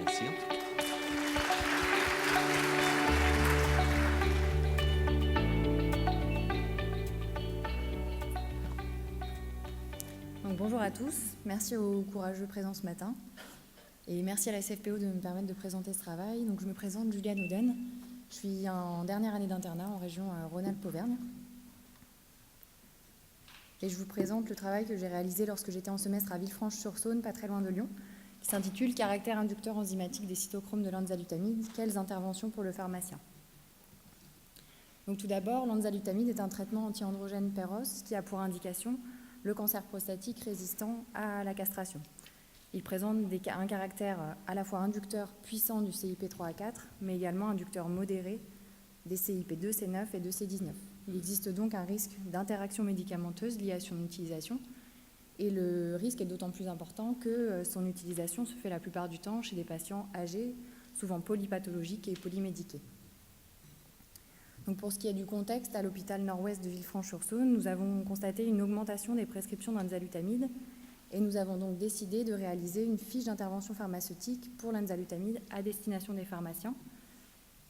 Merci. Donc, bonjour à tous, merci aux courageux présents ce matin et merci à la SFPO de me permettre de présenter ce travail. Donc, je me présente Juliane Oden, je suis en dernière année d'internat en région Rhône-Alpes-Auvergne et je vous présente le travail que j'ai réalisé lorsque j'étais en semestre à Villefranche-sur-Saône, pas très loin de Lyon, qui s'intitule « Caractère inducteur enzymatique des cytochromes de l'enzalutamide, quelles interventions pour le pharmacien ?» Donc tout d'abord, l'enzalutamide est un traitement anti-androgène PEROS qui a pour indication le cancer prostatique résistant à la castration. Il présente un caractère à la fois inducteur puissant du CYP3A4, mais également inducteur modéré des CYP2, C9 et de C19. Il existe donc un risque d'interaction médicamenteuse liée à son utilisation, et le risque est d'autant plus important que son utilisation se fait la plupart du temps chez des patients âgés, souvent polypathologiques et polymédiqués. Donc pour ce qui est du contexte, à l'hôpital nord-ouest de Villefranche-sur-Saône, nous avons constaté une augmentation des prescriptions d'enzalutamide et nous avons donc décidé de réaliser une fiche d'intervention pharmaceutique pour l'enzalutamide à destination des pharmaciens.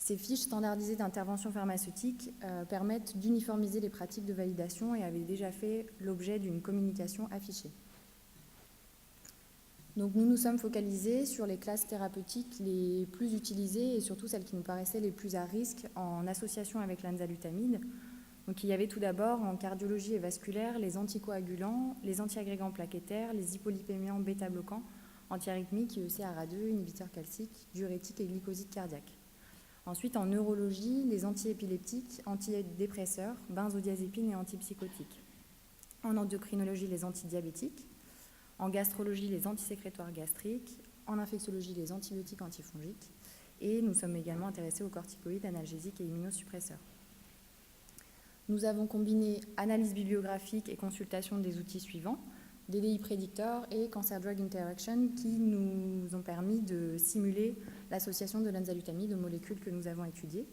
Ces fiches standardisées d'intervention pharmaceutique permettent d'uniformiser les pratiques de validation et avaient déjà fait l'objet d'une communication affichée. Donc nous nous sommes focalisés sur les classes thérapeutiques les plus utilisées et surtout celles qui nous paraissaient les plus à risque en association avec l'enzalutamide. Donc il y avait tout d'abord en cardiologie et vasculaire les anticoagulants, les antiagrégants plaquettaires, les hypolipémiants bêta-bloquants, antiarythmiques, IEC-ARA2, inhibiteurs calciques, diurétiques et glycosides cardiaques. Ensuite en neurologie, les antiépileptiques, antidépresseurs, benzodiazépines et antipsychotiques. En endocrinologie, les antidiabétiques. En gastrologie, les antisécrétoires gastriques, en infectiologie, les antibiotiques antifongiques, et nous sommes également intéressés aux corticoïdes, analgésiques et immunosuppresseurs. Nous avons combiné analyse bibliographique et consultation des outils suivants, DDI Predictor et Cancer Drug Interaction, qui nous ont permis de simuler l'association de l'enzalutamide aux molécules que nous avons étudiées.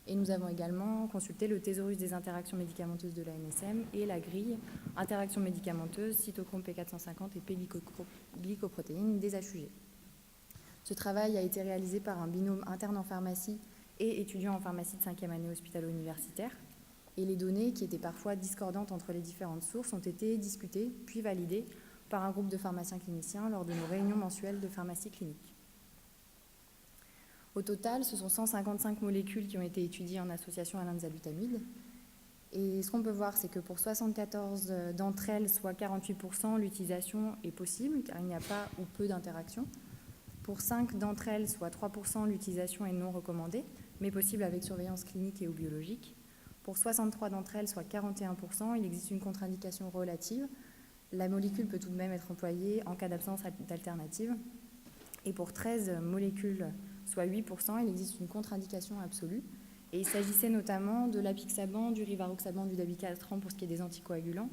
Et nous avons également consulté le thésaurus des interactions médicamenteuses de l'ANSM et la grille interactions médicamenteuses, cytochrome P450 et P-glycoprotéines des HUG. Ce travail a été réalisé par un binôme interne en pharmacie et étudiant en pharmacie de 5e année hospitalo-universitaire. Et les données, qui étaient parfois discordantes entre les différentes sources, ont été discutées puis validées par un groupe de pharmaciens cliniciens lors de nos réunions mensuelles de pharmacie clinique. Au total, ce sont 155 molécules qui ont été étudiées en association à l'enzalutamide. Et ce qu'on peut voir, c'est que pour 74 d'entre elles, soit 48%, l'utilisation est possible, car il n'y a pas ou peu d'interactions. Pour 5 d'entre elles, soit 3%, l'utilisation est non recommandée, mais possible avec surveillance clinique et ou biologique. Pour 63 d'entre elles, soit 41%, il existe une contre-indication relative. La molécule peut tout de même être employée en cas d'absence d'alternative. Et pour 13 molécules, soit 8%, il existe une contre-indication absolue. Et il s'agissait notamment de l'apixaban, du rivaroxaban, du dabigatran pour ce qui est des anticoagulants,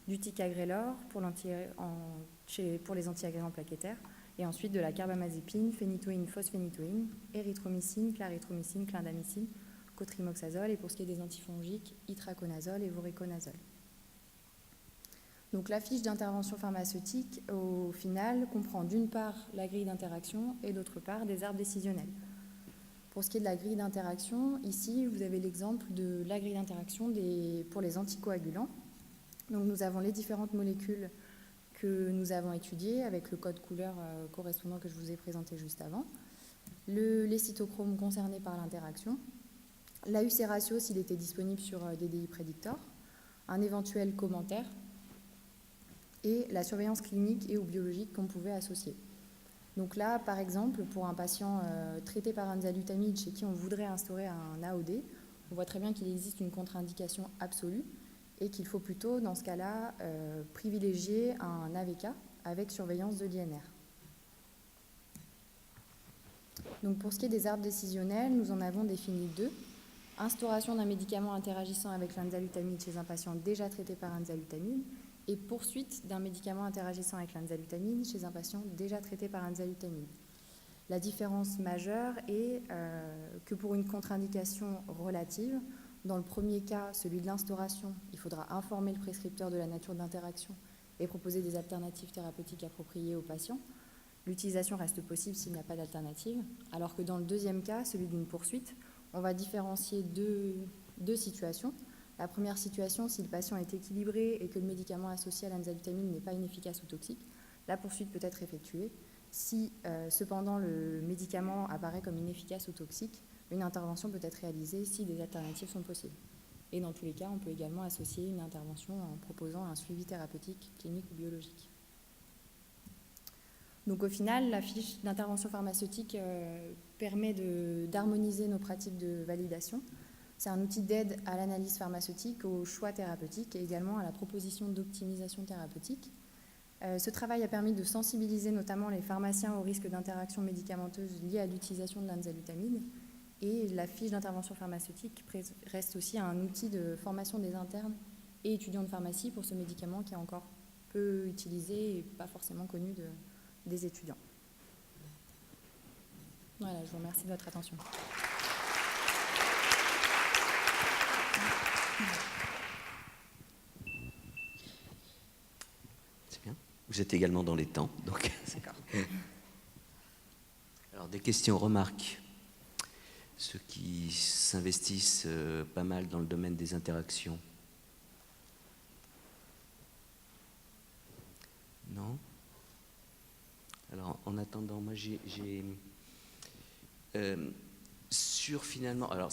du ticagrelor pour les antiagrégants plaquettaires, et ensuite de la carbamazépine, phénitoïne, phosphénytoïne, érythromycine, clarithromycine, clindamycine, cotrimoxazole, et pour ce qui est des antifongiques, itraconazole et voriconazole. Donc la fiche d'intervention pharmaceutique, au final, comprend d'une part la grille d'interaction et d'autre part des arbres décisionnels. Pour ce qui est de la grille d'interaction, ici, vous avez l'exemple de la grille d'interaction pour les anticoagulants. Donc nous avons les différentes molécules que nous avons étudiées avec le code couleur correspondant que je vous ai présenté juste avant, les cytochromes concernés par l'interaction, l'AUC ratio s'il était disponible sur DDI Predictor, un éventuel commentaire, et la surveillance clinique et ou biologique qu'on pouvait associer. Donc là, par exemple, pour un patient traité par enzalutamide chez qui on voudrait instaurer un AOD, on voit très bien qu'il existe une contre-indication absolue et qu'il faut plutôt, dans ce cas-là, privilégier un AVK avec surveillance de l'INR. Donc pour ce qui est des arbres décisionnels, nous en avons défini 2. Instauration d'un médicament interagissant avec l'enzalutamide chez un patient déjà traité par enzalutamide et poursuite d'un médicament interagissant avec l'enzalutamide chez un patient déjà traité par enzalutamide. La différence majeure est que pour une contre-indication relative, dans le premier cas, celui de l'instauration, il faudra informer le prescripteur de la nature de l'interaction et proposer des alternatives thérapeutiques appropriées aux patients. l'utilisation reste possible s'il n'y a pas d'alternative, alors que dans le deuxième cas, celui d'une poursuite, on va différencier deux situations. La première situation, si le patient est équilibré et que le médicament associé à l'enzalutamide n'est pas inefficace ou toxique, la poursuite peut être effectuée. Si cependant le médicament apparaît comme inefficace ou toxique, une intervention peut être réalisée si des alternatives sont possibles. Et dans tous les cas, on peut également associer une intervention en proposant un suivi thérapeutique, clinique ou biologique. Donc au final, la fiche d'intervention pharmaceutique permet d'harmoniser nos pratiques de validation. C'est un outil d'aide à l'analyse pharmaceutique, au choix thérapeutique et également à la proposition d'optimisation thérapeutique. Ce travail a permis de sensibiliser notamment les pharmaciens au risque d'interactions médicamenteuses liées à l'utilisation de l'enzalutamide. Et la fiche d'intervention pharmaceutique reste aussi un outil de formation des internes et étudiants de pharmacie pour ce médicament qui est encore peu utilisé et pas forcément connu des étudiants. Voilà, je vous remercie de votre attention. C'est bien. Vous êtes également dans les temps, donc. D'accord. Alors, des questions, remarques. Ceux qui s'investissent pas mal dans le domaine des interactions. Non? Alors, en attendant, moi, sur finalement, alors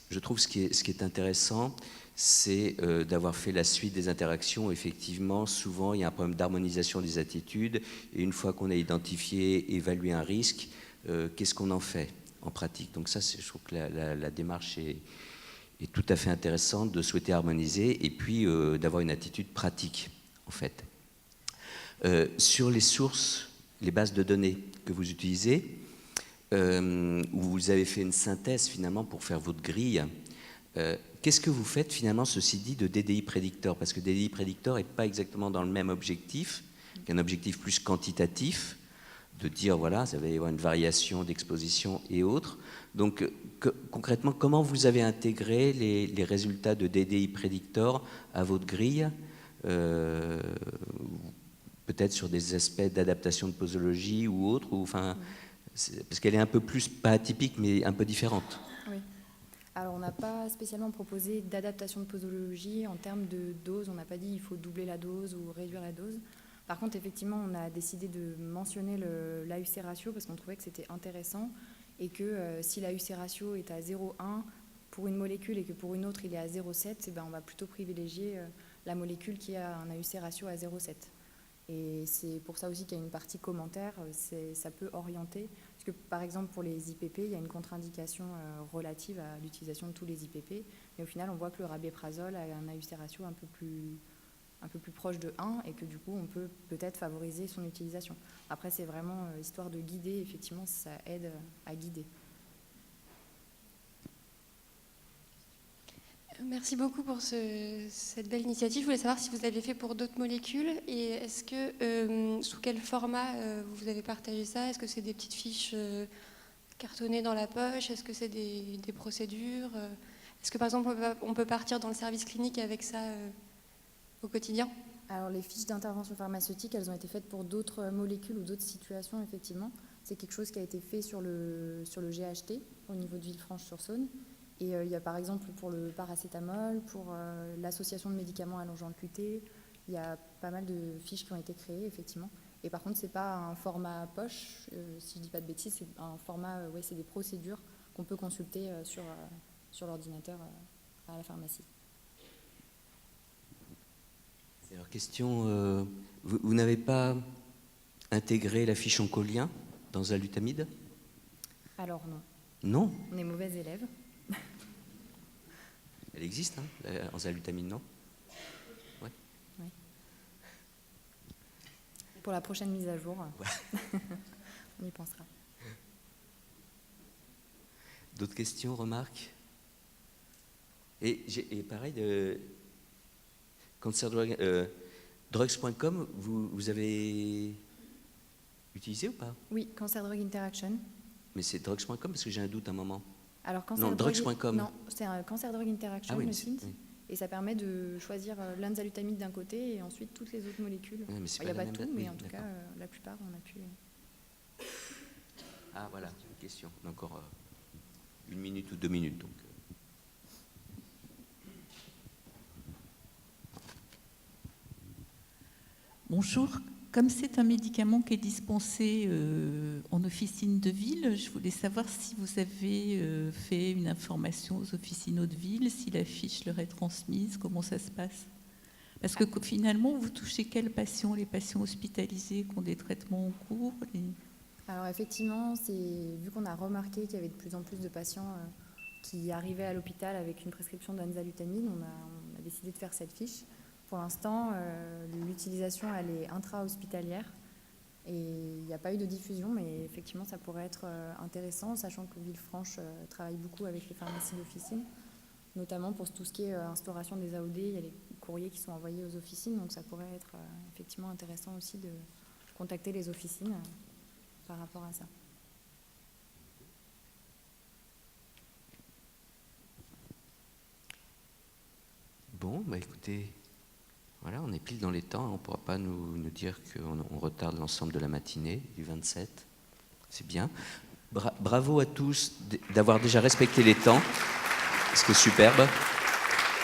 je trouve ce qui est intéressant, c'est d'avoir fait la suite des interactions. Effectivement, souvent, il y a un problème d'harmonisation des attitudes, et une fois qu'on a identifié, évalué un risque, qu'est-ce qu'on en fait en pratique? Donc ça, je trouve que la démarche est tout à fait intéressante, de souhaiter harmoniser, et puis d'avoir une attitude pratique, en fait. Sur les sources, les bases de données que vous utilisez, où vous avez fait une synthèse finalement pour faire votre grille, qu'est-ce que vous faites finalement, ceci dit, de DDI Predictor? Parce que DDI Predictor n'est pas exactement dans le même objectif, qu'un objectif plus quantitatif, de dire, voilà, ça va y avoir une variation d'exposition et autres. Donc, concrètement, comment vous avez intégré les résultats de DDI Predictor à votre grille, peut-être sur des aspects d'adaptation de posologie ou autres, ou, enfin, parce qu'elle est un peu plus, pas atypique, mais un peu différente. Oui. Alors, on n'a pas spécialement proposé d'adaptation de posologie en termes de dose. On n'a pas dit il faut doubler la dose ou réduire la dose. Par contre, effectivement, on a décidé de mentionner l'AUC ratio parce qu'on trouvait que c'était intéressant et que si l'AUC ratio est à 0,1 pour une molécule et que pour une autre il est à 0,7, eh ben, on va plutôt privilégier la molécule qui a un AUC ratio à 0,7. Et c'est pour ça aussi qu'il y a une partie commentaire, ça peut orienter. Parce que par exemple pour les IPP, il y a une contre-indication relative à l'utilisation de tous les IPP. Mais au final, on voit que le rabéprazole a un AUC ratio un peu plus proche de 1 et que du coup, on peut peut-être favoriser son utilisation. Après, c'est vraiment histoire de guider. Effectivement, ça aide à guider. Merci beaucoup pour cette belle initiative. Je voulais savoir si vous l'aviez fait pour d'autres molécules et est-ce que, sous quel format vous avez partagé ça? Est-ce que c'est des petites fiches cartonnées dans la poche? Est-ce que c'est des procédures? Est-ce que par exemple on peut partir dans le service clinique avec ça au quotidien? Alors les fiches d'intervention pharmaceutique, elles ont été faites pour d'autres molécules ou d'autres situations, effectivement. C'est quelque chose qui a été fait sur le GHT au niveau de Villefranche-sur-Saône. Et il y a par exemple pour le paracétamol, pour l'association de médicaments allongeant le QT, il y a pas mal de fiches qui ont été créées, effectivement. Et par contre, ce n'est pas un format poche, si je ne dis pas de bêtises, c'est un format, c'est des procédures qu'on peut consulter sur l'ordinateur à la pharmacie. Alors, question, vous n'avez pas intégré la fiche oncolien dans Zalutamide? Alors non. Non? On est mauvais élèves. Elle existe, hein, en Zalutamide, non? Ouais. Oui. Pour la prochaine mise à jour, ouais. On y pensera. D'autres questions, remarques? Et pareil, drugs.com, vous avez utilisé ou pas? Oui, Cancer Drug Interaction. Mais c'est drugs.com parce que j'ai un doute à un moment. Alors, non, drugs.com. Non, c'est un Cancer Drug Interaction, le site. Oui. Et ça permet de choisir l'enzalutamide d'un côté et ensuite toutes les autres molécules. Ouais, il n'y a pas tout, mais en tout cas, la plupart, on a pu... Ah voilà, une question. On a encore 1 minute ou 2 minutes. Donc. Bonjour. Comme c'est un médicament qui est dispensé en officine de ville, je voulais savoir si vous avez fait une information aux officinaux de ville, si la fiche leur est transmise, comment ça se passe. Parce que finalement, vous touchez quels patients? Les patients hospitalisés qui ont des traitements en cours Alors effectivement, vu qu'on a remarqué qu'il y avait de plus en plus de patients qui arrivaient à l'hôpital avec une prescription d'enzalutamide, on a décidé de faire cette fiche. Pour l'instant, l'utilisation, elle est intra-hospitalière et il n'y a pas eu de diffusion, mais effectivement, ça pourrait être intéressant, sachant que Villefranche travaille beaucoup avec les pharmacies d'officine, notamment pour tout ce qui est instauration des AOD. Il y a les courriers qui sont envoyés aux officines, donc ça pourrait être effectivement intéressant aussi de contacter les officines par rapport à ça. Bon, bah écoutez, voilà, on est pile dans les temps. On ne pourra pas nous dire qu'on retarde l'ensemble de la matinée du 27. C'est bien. Bravo à tous d'avoir déjà respecté les temps, ce qui est superbe.